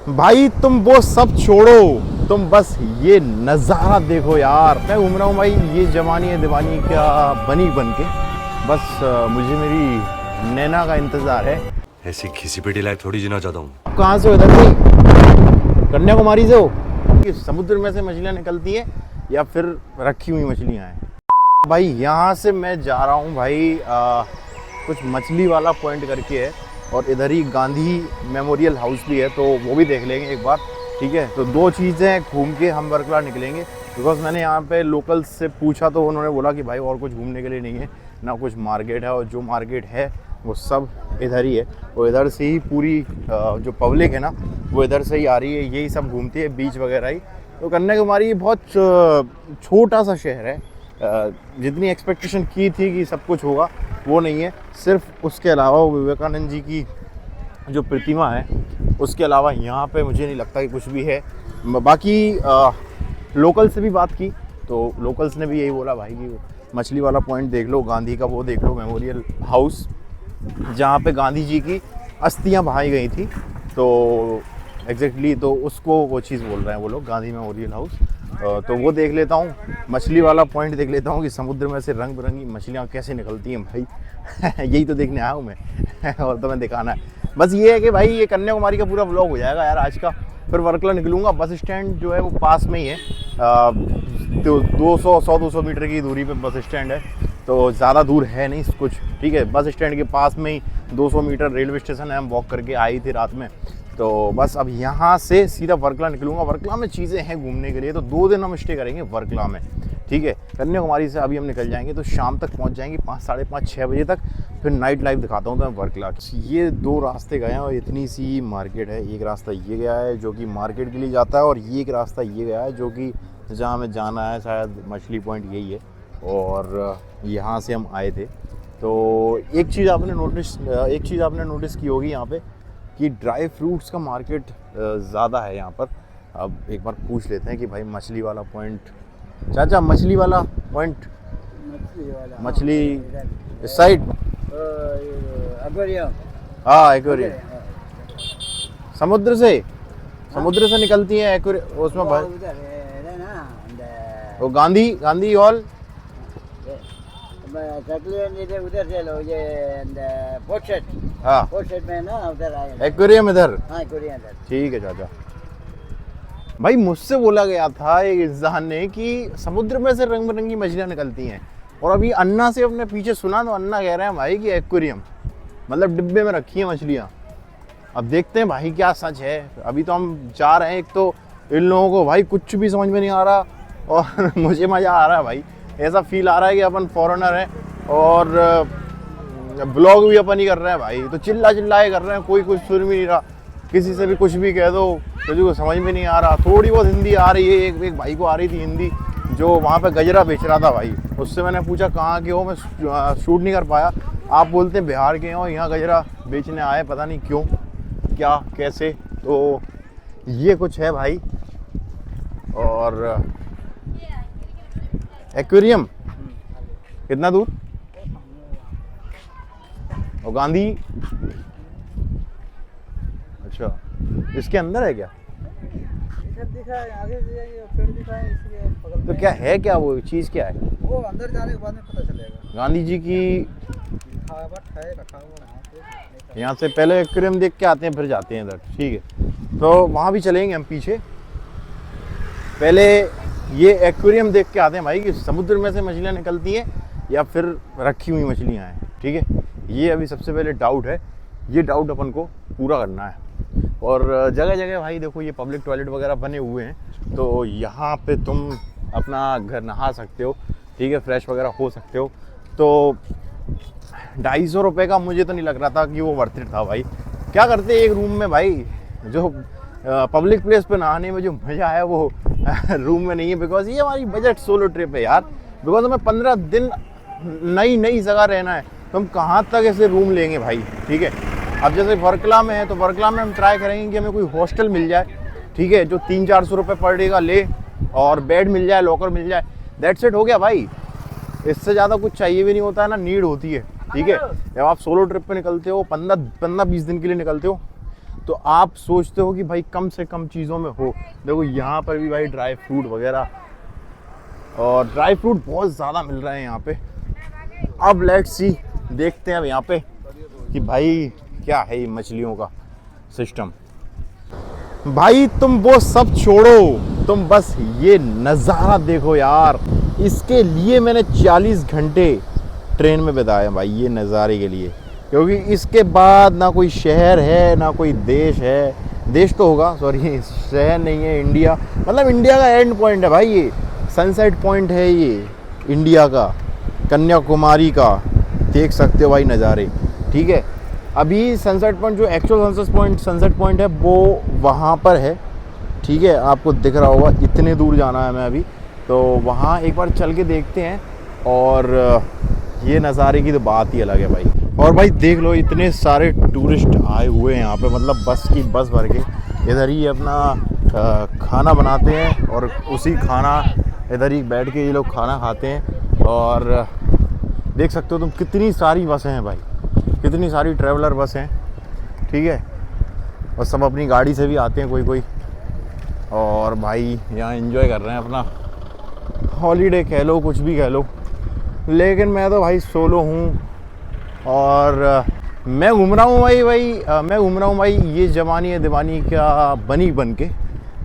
भाई तुम वो सब छोड़ो, तुम बस ये नज़ारा देखो यार। मैं घूम रहा हूँ भाई, ये जवानी है दीवानी क्या बनी बन के। बस मुझे मेरी नैना का इंतज़ार है। ऐसी घिसी पिटी लाइफ थोड़ी जीना चाहता हूँ। कहाँ से हो इधर से? कन्याकुमारी से हो? कि समुद्र में से मछलियाँ निकलती हैं या फिर रखी हुई मछलियाँ हैं? भाई यहाँ से मैं जा रहा हूँ भाई कुछ मछली वाला पॉइंट करके है, और इधर ही गांधी मेमोरियल हाउस भी है, तो वो भी देख लेंगे एक बार। ठीक है, तो दो चीज़ें घूम के हम वर्कला निकलेंगे। बिकॉज मैंने यहाँ पे लोकल्स से पूछा तो उन्होंने बोला कि भाई और कुछ घूमने के लिए नहीं है, ना कुछ मार्केट है, और जो मार्केट है वो सब इधर ही है। और इधर से ही पूरी जो पब्लिक है ना वो इधर से ही आ रही है, यही सब घूमती है, बीच वगैरह ही। तो कन्याकुमारी बहुत छोटा सा शहर है। जितनी एक्सपेक्टेशन की थी कि सब कुछ होगा वो नहीं है। सिर्फ उसके अलावा विवेकानंद जी की जो प्रतिमा है उसके अलावा यहाँ पे मुझे नहीं लगता कि कुछ भी है। बाकी लोकल से भी बात की तो लोकल्स ने भी यही बोला भाई कि मछली वाला पॉइंट देख लो, गांधी का वो देख लो, मेमोरियल हाउस जहाँ पे गांधी जी की अस्थियाँ बहाई गई थी। तो एग्जैक्टली तो उसको वो चीज़ बोल रहे हैं वो लोग, गांधी मेमोरियल हाउस। तो वो देख लेता हूँ, मछली वाला पॉइंट देख लेता हूँ कि समुद्र में से रंग बिरंगी मछलियाँ कैसे निकलती हैं भाई। यही तो देखने आया हूँ मैं। और तो मैं दिखाना है बस। ये है कि भाई ये कन्याकुमारी का पूरा व्लॉग हो जाएगा यार आज का। फिर वर्कला निकलूँगा, बस स्टैंड जो है वो पास में ही है। तो 100-200 मीटर की दूरी पे बस स्टैंड है, तो ज़्यादा दूर है नहीं कुछ। ठीक है, बस स्टैंड के पास में ही 200 मीटर रेलवे स्टेशन है। हम वॉक करके आई थी रात में। तो बस अब यहाँ से सीधा वर्कला निकलूँगा। वर्कला में चीज़ें हैं घूमने के लिए, तो 2 दिन हम स्टे करेंगे वर्कला में। ठीक है, कन्याकुमारी से अभी हम निकल जाएंगे तो शाम तक पहुँच जाएंगे, 5, साढ़े 5, 6 बजे तक। फिर नाइट लाइफ दिखाता हूँ तो मैं वर्कला। ये 2 रास्ते गए हैं और इतनी सी मार्केट है। एक रास्ता ये गया है जो कि मार्केट के लिए जाता है, और ये एक रास्ता ये गया है जो कि जहाँ हमें जाना है, शायद मछली पॉइंट यही है। और यहाँ से हम आए थे। तो एक चीज़ आपने नोटिस की होगी यहाँ पे कि ड्राई फ्रूट्स का मार्केट ज़्यादा है यहाँ पर। अब एक बार पूछ लेते हैं कि भाई मछली वाला पॉइंट, चाचा मछली वाला पॉइंट, मछली इस साइड। हाँ एक्वेरियम, समुद्र से निकलती है एक्वेरियम उसमें भाई। वो गांधी हॉल उधर से लो, ये पोर्ट सेट। हाँ पोर्ट सेट में ना उधर आए एक्वेरियम इधर। हाँ एक्वेरियम इधर। ठीक है चाचा। भाई मुझसे बोला गया था एक इंसान ने कि समुद्र में से रंग बिरंगी मछलियाँ निकलती हैं, और अभी अन्ना से अपने पीछे सुना तो अन्ना कह रहे हैं भाई कि एक्वेरियम मतलब डिब्बे में रखी हैं मछलियाँ। अब देखते हैं भाई क्या सच है। अभी तो हम जा रहे हैं, एक तो इन लोगों को भाई कुछ भी समझ में नहीं आ रहा, और मुझे मज़ा आ रहा है भाई। ऐसा फील आ रहा है कि अपन फॉरेनर हैं और ब्लॉग भी अपन ही कर रहे हैं भाई। तो चिल्लाए कर रहे हैं, कोई कुछ सुन भी नहीं रहा। किसी से भी कुछ भी कह दो तो जो समझ में नहीं आ रहा। थोड़ी बहुत हिंदी आ रही है, एक भाई को आ रही थी हिंदी जो वहाँ पे गजरा बेच रहा था भाई। उससे मैंने पूछा कहाँ के हो, मैं शूट नहीं कर पाया। आप बोलते हैं बिहार के हो, यहाँ गजरा बेचने आए, पता नहीं क्यों, क्या, कैसे। तो ये कुछ है भाई। और एक्वेरियम कितना दूर? और गांधी, अच्छा इसके अंदर है क्या? तो क्या है, क्या वो चीज़ क्या है? वो अंदर जाने के बाद में पता चलेगा। गांधी जी की यहाँ से पहले एक्वेरियम देख के आते हैं, फिर जाते हैं इधर। ठीक है, तो वहाँ भी चलेंगे हम पीछे। पहले ये एक्वेरियम देख के आते हैं भाई कि समुद्र में से मछलियाँ निकलती हैं या फिर रखी हुई मछलियाँ हैं। ठीक है, ये अभी सबसे पहले डाउट है, ये डाउट अपन को पूरा करना है। और जगह जगह भाई देखो ये पब्लिक टॉयलेट वगैरह बने हुए हैं, तो यहाँ पे तुम अपना घर नहा सकते हो। ठीक है, फ्रेश वगैरह हो सकते हो। तो 250 रुपये का मुझे तो नहीं लग रहा था कि वो वर्थ इट था भाई। क्या करते एक रूम में भाई, जो पब्लिक प्लेस पे नहाने में जो मज़ा है वो रूम में नहीं है। बिकॉज ये हमारी बजट सोलो ट्रिप है यार। बिकॉज हमें 15 दिन नई जगह रहना है, तो हम कहाँ तक ऐसे रूम लेंगे भाई। ठीक है, अब जैसे वर्कला में है तो वर्कला में हम ट्राई करेंगे कि हमें कोई हॉस्टल मिल जाए। ठीक है, जो 300-400 रुपये पर डे का ले, और बेड मिल जाए, लॉकर मिल जाए, दैट्स इट, हो गया भाई। इससे ज़्यादा कुछ चाहिए भी नहीं होता है ना, नीड होती है। ठीक है, जब आप सोलो ट्रिप पे निकलते हो 15-20 दिन के लिए निकलते हो, तो आप सोचते हो कि भाई कम से कम चीज़ों में हो। देखो यहाँ पर भी भाई ड्राई फ्रूट वगैरह, और ड्राई फ्रूट बहुत ज़्यादा मिल रहे हैं यहाँ पे। अब लेट्स सी, देखते हैं अब यहाँ पे कि भाई क्या है ये मछलियों का सिस्टम। भाई तुम वो सब छोड़ो, तुम बस ये नज़ारा देखो यार। इसके लिए मैंने 40 घंटे ट्रेन में बिताए भाई, ये नज़ारे के लिए। क्योंकि इसके बाद ना कोई शहर है ना कोई देश है, देश तो होगा सॉरी, शहर नहीं है, इंडिया, मतलब इंडिया का एंड पॉइंट है भाई ये, सनसेट पॉइंट है ये इंडिया का, कन्याकुमारी का। देख सकते हो भाई नज़ारे, ठीक है। अभी सनसेट पॉइंट, जो एक्चुअल सनसेट पॉइंट है वो वहाँ पर है, ठीक है, आपको दिख रहा होगा। इतने दूर जाना है मैं अभी, तो वहाँ एक बार चल के देखते हैं। और ये नज़ारे की तो बात ही अलग है भाई। और भाई देख लो, इतने सारे टूरिस्ट आए हुए हैं यहाँ पे, मतलब बस की बस भर के। इधर ही अपना खाना बनाते हैं और उसी खाना इधर ही बैठ के ये लोग खाना खाते हैं। और देख सकते हो तुम कितनी सारी बसें हैं भाई, कितनी सारी ट्रैवलर बस हैं, ठीक है। और सब अपनी गाड़ी से भी आते हैं कोई कोई, और भाई यहाँ एंजॉय कर रहे हैं अपना हॉलीडे कह लो, कुछ भी कह लो। लेकिन मैं तो भाई सोलो हूँ और मैं घूम रहा हूँ मैं घूम रहा हूँ भाई, ये जवानी है दीवानी क्या बनी बन के।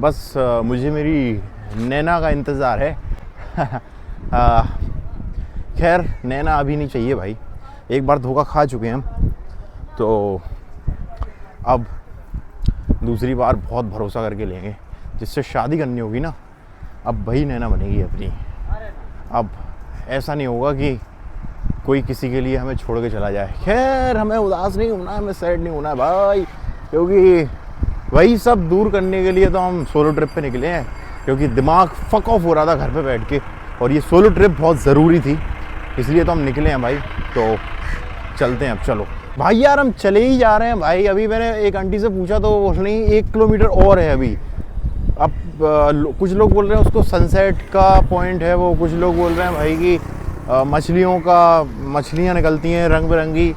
बस मुझे मेरी नैना का इंतज़ार है। खैर नैना अभी नहीं चाहिए भाई, एक बार धोखा खा चुके हैं हम, तो अब दूसरी बार बहुत भरोसा करके लेंगे। जिससे शादी करनी होगी ना, अब वही नैना बनेगी अपनी। अब ऐसा नहीं होगा कि कोई किसी के लिए हमें छोड़ के चला जाए। खैर हमें उदास नहीं होना है, हमें सैड नहीं होना है भाई, क्योंकि वही सब दूर करने के लिए तो हम सोलो ट्रिप पे निकले हैं। क्योंकि दिमाग फक ऑफ हो रहा था घर पे बैठ के, और ये सोलो ट्रिप बहुत ज़रूरी थी, इसलिए तो हम निकले हैं भाई। तो चलते हैं अब, चलो भाई। यार हम चले ही जा रहे हैं भाई। अभी मैंने एक आंटी से पूछा तो वो नहीं 1 किलोमीटर और है अभी। अब कुछ लोग बोल रहे हैं उसको सनसेट का पॉइंट है वो, कुछ लोग बोल रहे हैं भाई कि मछलियाँ निकलती हैं रंग बिरंगी।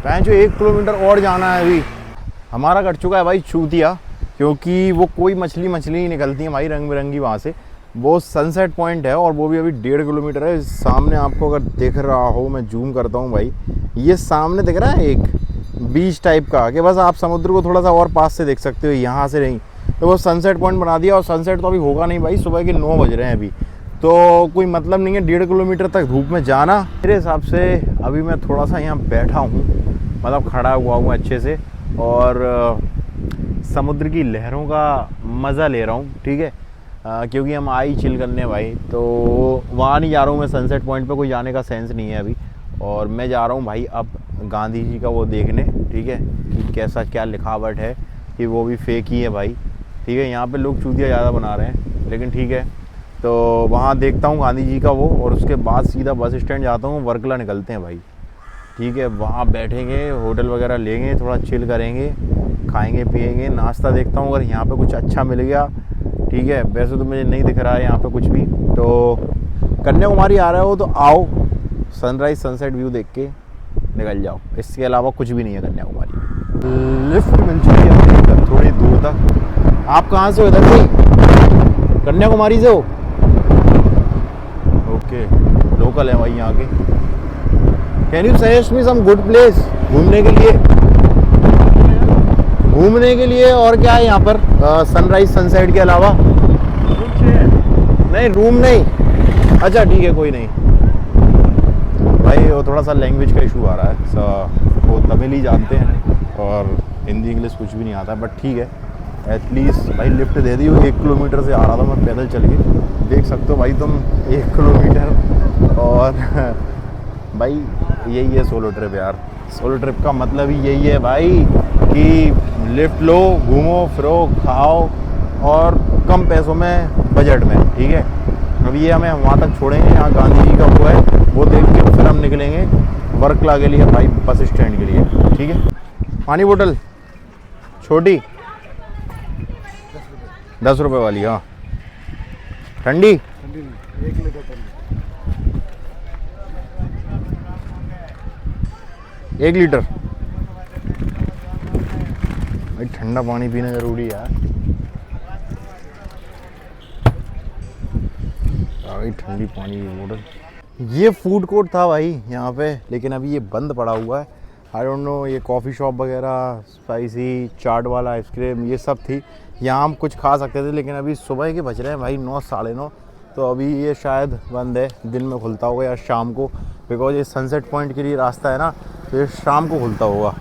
जो 1 किलोमीटर और जाना है अभी। हमारा कट चुका है भाई चूतिया, क्योंकि वो कोई मछली नहीं निकलती है भाई रंग बिरंगी वहाँ से। वो सनसेट पॉइंट है और वो भी अभी 1.5 किलोमीटर है। सामने आपको अगर दिख रहा हो, मैं जूम करता हूँ भाई, ये सामने दिख रहा है एक बीच टाइप का, कि बस आप समुद्र को थोड़ा सा और पास से देख सकते हो, यहाँ से नहीं। तो वो सनसेट पॉइंट बना दिया, और सनसेट तो अभी होगा नहीं भाई, सुबह के 9 बज रहे हैं अभी, तो कोई मतलब नहीं है 1.5 किलोमीटर तक धूप में जाना। मेरे हिसाब से अभी मैं थोड़ा सा यहाँ बैठा हूँ, मतलब खड़ा हुआ हूँ अच्छे से, और समुद्र की लहरों का मज़ा ले रहा हूँ, ठीक है। क्योंकि हम आई चिल करने भाई, तो वहाँ नहीं जा रहा हूँ मैं सनसेट पॉइंट पे, कोई जाने का सेंस नहीं है अभी। और मैं जा रहा हूँ भाई अब गांधी जी का वो देखने, ठीक है, कि कैसा क्या लिखावट है, कि वो भी फेक ही है भाई, ठीक है। यहाँ पे लोग चूतिया ज़्यादा बना रहे हैं, लेकिन ठीक है। तो वहाँ देखता हूँ गांधी जी का वो, और उसके बाद सीधा बस स्टैंड जाता हूँ, वर्कला निकलते हैं भाई, ठीक है। वहाँ बैठेंगे, होटल वगैरह लेंगे, थोड़ा चिल करेंगे, खाएँगे पिएँगे, नाश्ता देखता हूँ अगर यहाँ पर कुछ अच्छा मिल गया, ठीक है। वैसे तो मुझे नहीं दिख रहा है यहाँ पे कुछ भी। तो कन्याकुमारी आ रहे हो तो आओ, सनराइज सनसेट व्यू देख के निकल जाओ, इसके अलावा कुछ भी नहीं है कन्याकुमारी। लिफ्ट मिल चुकी है थोड़ी दूर तक। आप कहाँ से हो? इधर से कन्याकुमारी से हो? ओके, लोकल है भाई यहाँ के। Can you suggest me some good place घूमने के लिए और क्या है यहाँ पर सनराइज सनसेट के अलावा? नहीं रूम नहीं, अच्छा ठीक है कोई नहीं भाई। वो थोड़ा सा लैंग्वेज का इशू आ रहा है, वो तमिल ही जानते हैं और हिंदी इंग्लिश कुछ भी नहीं आता, बट ठीक है। एटलीस्ट भाई लिफ्ट दे दी। 1 किलोमीटर से आ रहा था मैं पैदल चल के, देख सकते हो भाई तुम 1 किलोमीटर। और भाई यही है सोलो ट्रिप यार। सोलो ट्रिप का मतलब ही यही है भाई कि लिफ्ट लो, घूमो फिरो, खाओ, और कम पैसों में, बजट में, ठीक है। अब ये हमें वहाँ तक छोड़ेंगे, यहाँ गांधी जी का वो है, वो देख के फिर हम निकलेंगे वर्कला के लिए भाई, बस स्टैंड के लिए, ठीक है। पानी बोतल छोटी 10 रुपये वाली, हाँ। ठंडी 1 लीटर ठंडी। 1 लीटर ठंडा पानी पीना ज़रूरी है यार। आ गई ठंडी पानी की बोतल। ये फूड कोर्ट था भाई यहाँ पे, लेकिन अभी ये बंद पड़ा हुआ है। आई डोंट नो, ये कॉफ़ी शॉप वगैरह, स्पाइसी चाट वाला आइसक्रीम, ये सब थी। यहाँ हम कुछ खा सकते थे, लेकिन अभी सुबह के बज रहे हैं भाई 9 साढ़े 9, तो अभी ये शायद बंद है। दिन में खुलता होगा या शाम को, बिकॉज ये सनसेट पॉइंट के लिए रास्ता है ना, तो ये शाम को खुलता होगा।